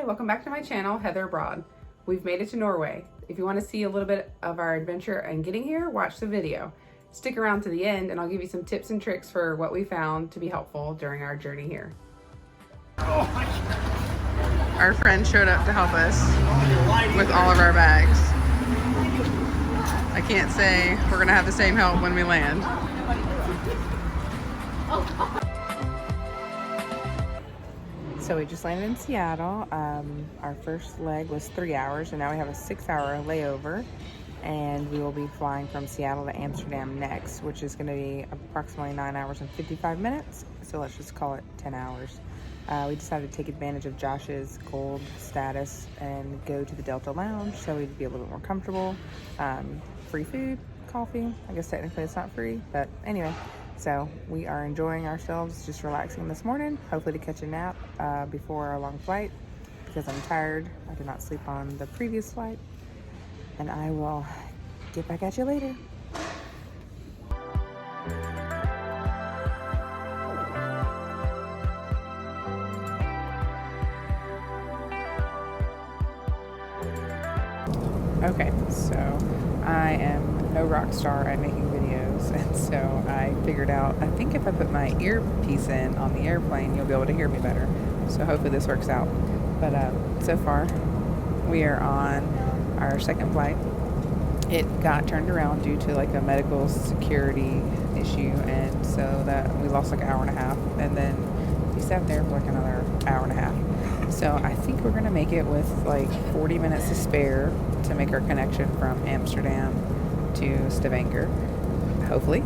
welcome back to my channel, Heather Abroad. We've made it to Norway. If you want to see a little bit of our adventure and getting here, watch the video. Stick around to the end and I'll give you some tips and tricks for what we found to be helpful during our journey here. Our friend showed up to help us with all of our bags. I can't say we're gonna have the same help when we land. So we just landed in Seattle. Our first leg was 3 hours, and now we have a 6-hour layover. And we will be flying from Seattle to Amsterdam next, which is going to be approximately 9 hours and 55 minutes. So let's just call it 10 hours. We decided to take advantage of Josh's gold status and go to the Delta Lounge so we'd be a little bit more comfortable. Free food, coffee. I guess technically it's not free, but anyway. So we are enjoying ourselves, just relaxing this morning, hopefully to catch a nap before our long flight because I'm tired. I did not sleep on the previous flight. And I will get back at you later. Okay, so I am no rock star at making videos, and so I figured out, I think if I put my earpiece in on the airplane, you'll be able to hear me better. So hopefully this works out. But so far, we are on our second flight. It got turned around due to like a medical security issue, and so that we lost like an hour and a half, and then we sat there for like another hour and a half. So I think we're gonna make it with like 40 minutes to spare to make our connection from Amsterdam to Stavanger, hopefully.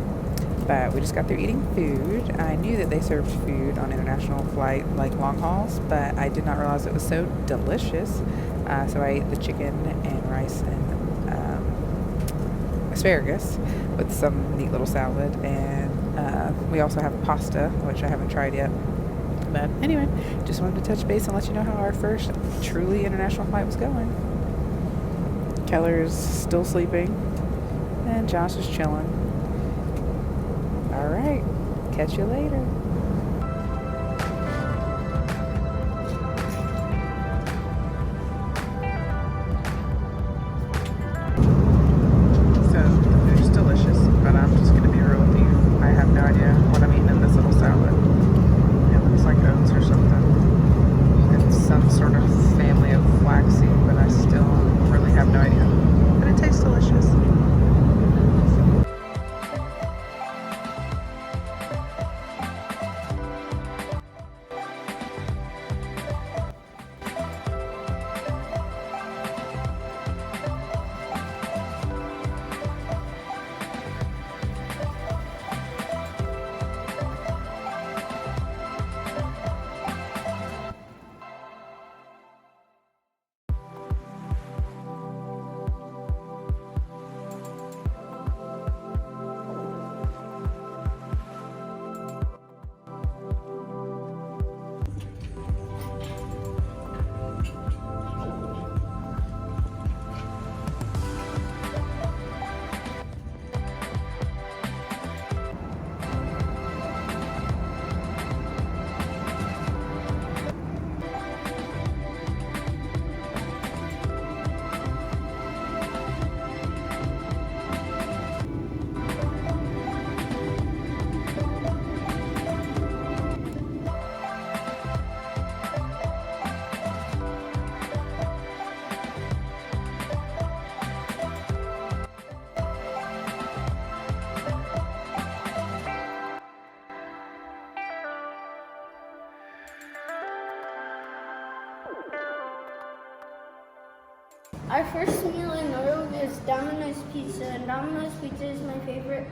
But we just got through eating food. I knew that they served food on international flight, like long hauls, but I did not realize it was so delicious. So I ate the chicken and rice and asparagus with some neat little salad, and we also have pasta, which I haven't tried yet. But anyway, just wanted to touch base and let you know how our first truly international flight was going. Keller's still sleeping, and Josh is chilling. All right, catch you later. So the food is delicious, but I'm just gonna be real with you. I have no idea what I'm eating in this little salad. It looks like oats or something. It's some sort of family of flaxseed, but I still really have no idea. But it tastes delicious. Our first meal in Norway is Domino's Pizza, and Domino's Pizza is my favorite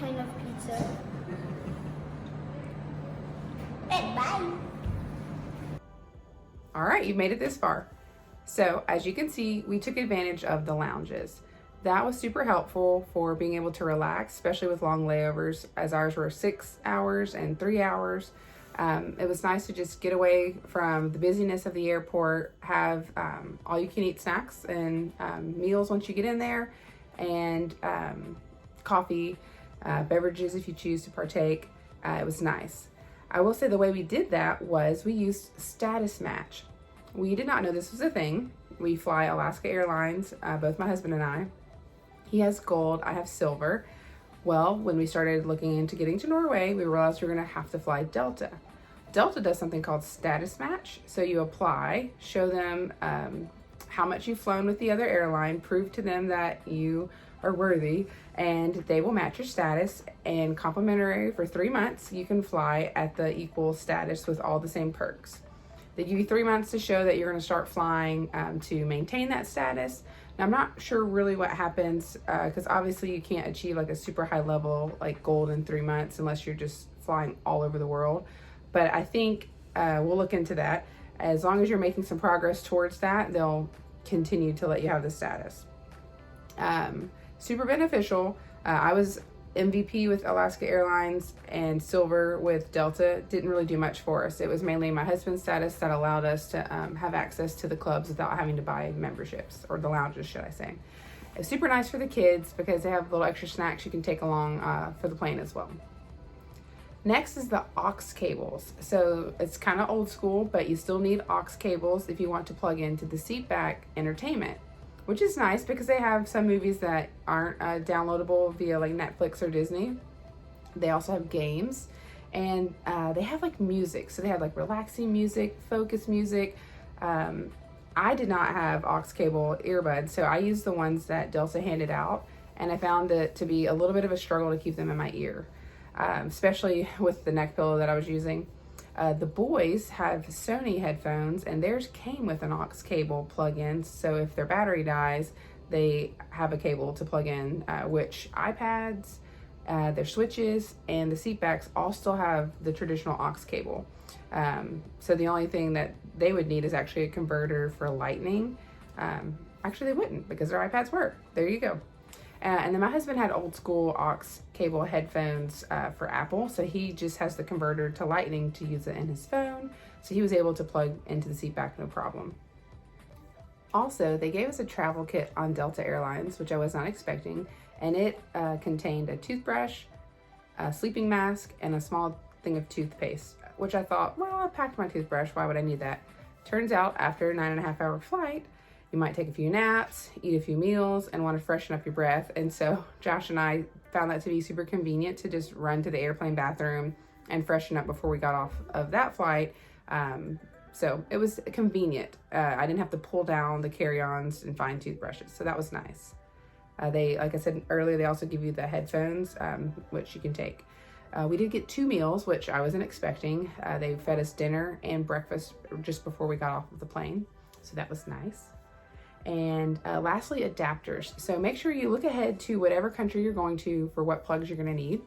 kind of pizza. Hey, bye! All right, you've made it this far. So as you can see, we took advantage of the lounges. That was super helpful for being able to relax, especially with long layovers, as ours were 6 hours and 3 hours. It was nice to just get away from the busyness of the airport, have all you can eat snacks and meals once you get in there, and coffee, beverages if you choose to partake. It was nice. I will say the way we did that was we used Status Match. We did not know this was a thing. We fly Alaska Airlines, both my husband and I. He has gold, I have silver. Well, when we started looking into getting to Norway, we realized we were gonna have to fly Delta. Delta does something called status match. So you apply, show them how much you've flown with the other airline, prove to them that you are worthy, and they will match your status. And complimentary for 3 months, you can fly at the equal status with all the same perks. They give you 3 months to show that you're going to start flying to maintain that status. Now, I'm not sure really what happens because obviously you can't achieve like a super high level like gold in 3 months unless you're just flying all over the world. But I think we'll look into that. As long as you're making some progress towards that, they'll continue to let you have the status. Super beneficial. I was MVP with Alaska Airlines and silver with Delta. Didn't really do much for us. It was mainly my husband's status that allowed us to have access to the clubs without having to buy memberships, or the lounges, should I say. It was super nice for the kids because they have little extra snacks you can take along for the plane as well. Next is the aux cables. So it's kind of old school, but you still need aux cables if you want to plug into the seatback entertainment, which is nice because they have some movies that aren't downloadable via like Netflix or Disney. They also have games, and they have like music. So they have like relaxing music, focus music. I did not have aux cable earbuds, so I used the ones that Delta handed out, and I found it to be a little bit of a struggle to keep them in my ear, especially with the neck pillow that I was using. The boys have Sony headphones, and theirs came with an aux cable plug-in, so if their battery dies, they have a cable to plug in, which iPads, their switches, and the seat backs all still have the traditional aux cable. So the only thing that they would need is actually a converter for lightning. Actually, they wouldn't because their iPads work. There you go. And then my husband had old school aux cable headphones for Apple, so he just has the converter to lightning to use it in his phone, so he was able to plug into the seat back no problem. Also, they gave us a travel kit on Delta Airlines, which I was not expecting, and it contained a toothbrush, a sleeping mask, and a small thing of toothpaste, which I thought, well, I packed my toothbrush, why would I need that? Turns out, after a 9.5-hour flight, you might take a few naps, eat a few meals, and want to freshen up your breath. And so Josh and I found that to be super convenient to just run to the airplane bathroom and freshen up before we got off of that flight. So it was convenient. I didn't have to pull down the carry-ons and find toothbrushes, so that was nice. They, like I said earlier, they also give you the headphones, which you can take. We did get 2 meals, which I wasn't expecting. They fed us dinner and breakfast just before we got off of the plane, so that was nice. And lastly, adapters. So make sure you look ahead to whatever country you're going to for what plugs you're going to need.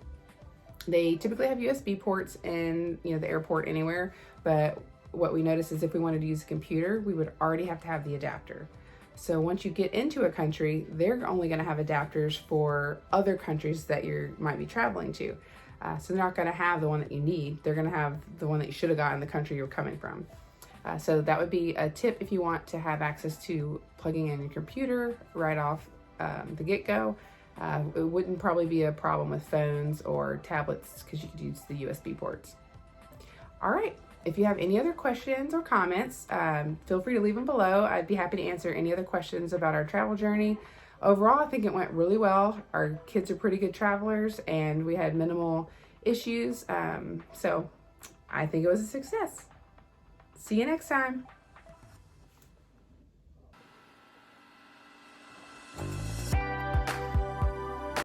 They typically have USB ports in the airport anywhere, but what we noticed is if we wanted to use a computer, we would already have to have the adapter. So once you get into a country, they're only going to have adapters for other countries that you might be traveling to. So they're not going to have the one that you need. They're going to have the one that you should have gotten in the country you're coming from. So that would be a tip if you want to have access to plugging in your computer right off the get-go. It wouldn't probably be a problem with phones or tablets because you could use the USB ports. All right, if you have any other questions or comments, feel free to leave them below. I'd be happy to answer any other questions about our travel journey. Overall, I think it went really well. Our kids are pretty good travelers and we had minimal issues. So I think it was a success. See you next time.